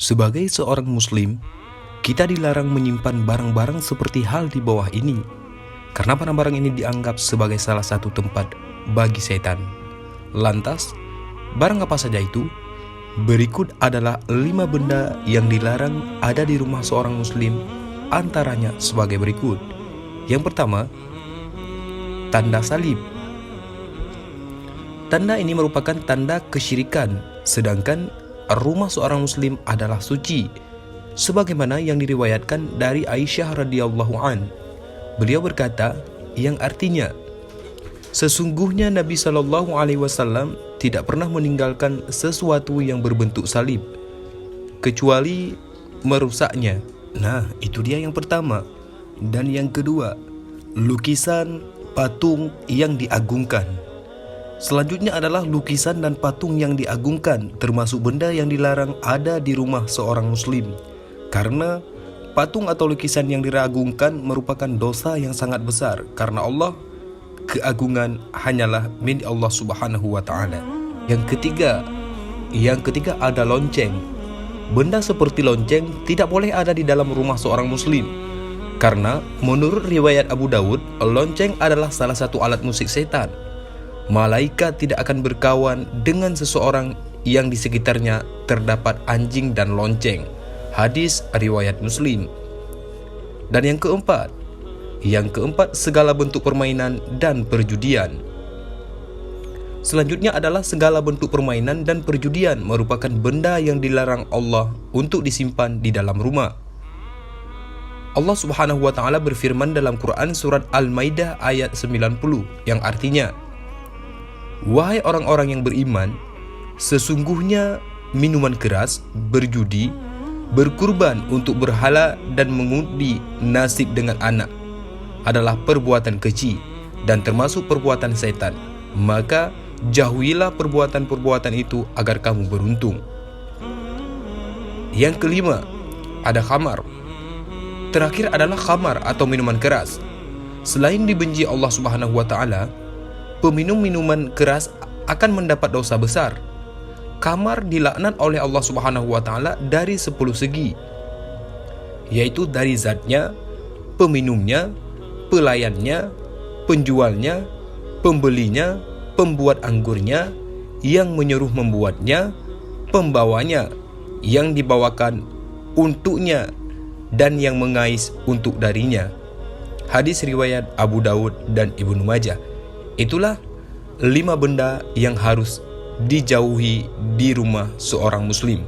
Sebagai seorang muslim, kita dilarang menyimpan barang-barang seperti hal di bawah ini, karena barang-barang ini dianggap sebagai salah satu tempat bagi setan. Lantas, barang apa saja itu? Berikut adalah 5 benda yang dilarang ada di rumah seorang muslim, antaranya sebagai berikut. Yang pertama, tanda salib. Tanda ini merupakan tanda kesyirikan, sedangkan rumah seorang muslim adalah suci, sebagaimana yang diriwayatkan dari Aisyah radhiyallahu an. Beliau berkata, yang artinya, sesungguhnya Nabi SAW tidak pernah meninggalkan sesuatu yang berbentuk salib, kecuali merusaknya. Nah, itu dia yang pertama. Dan yang kedua, lukisan patung yang diagungkan. Selanjutnya adalah lukisan dan patung yang diagungkan, termasuk benda yang dilarang ada di rumah seorang muslim, karena patung atau lukisan yang diragungkan merupakan dosa yang sangat besar, karena Allah, keagungan hanyalah milik Allah Subhanahu wa Ta'ala. Yang ketiga ada lonceng. Benda seperti lonceng tidak boleh ada di dalam rumah seorang muslim, karena menurut riwayat Abu Dawud, lonceng adalah salah satu alat musik setan. Malaikat tidak akan berkawan dengan seseorang yang di sekitarnya terdapat anjing dan lonceng. Hadis riwayat Muslim. Dan yang keempat, segala bentuk permainan dan perjudian. Selanjutnya adalah segala bentuk permainan dan perjudian merupakan benda yang dilarang Allah untuk disimpan di dalam rumah. Allah Subhanahu wa Ta'ala berfirman dalam Quran surat Al-Maidah ayat 90 yang artinya, wahai orang-orang yang beriman, sesungguhnya minuman keras, berjudi, berkurban untuk berhala dan mengundi nasib dengan anak adalah perbuatan keji dan termasuk perbuatan setan. Maka jauhilah perbuatan-perbuatan itu agar kamu beruntung. Yang kelima, ada khamar. Terakhir adalah khamar atau minuman keras. Selain dibenci Allah Subhanahu wa Ta'ala, peminum minuman keras akan mendapat dosa besar. Khamar dilaknat oleh Allah Subhanahu wa Ta'ala dari 10 segi, yaitu dari zatnya, peminumnya, pelayannya, penjualnya, pembelinya, pembuat anggurnya, yang menyuruh membuatnya, pembawanya, yang dibawakan untuknya, dan yang mengais untuk darinya. Hadis riwayat Abu Dawud dan Ibnu Majah. Itulah 5 benda yang harus dijauhi di rumah seorang muslim.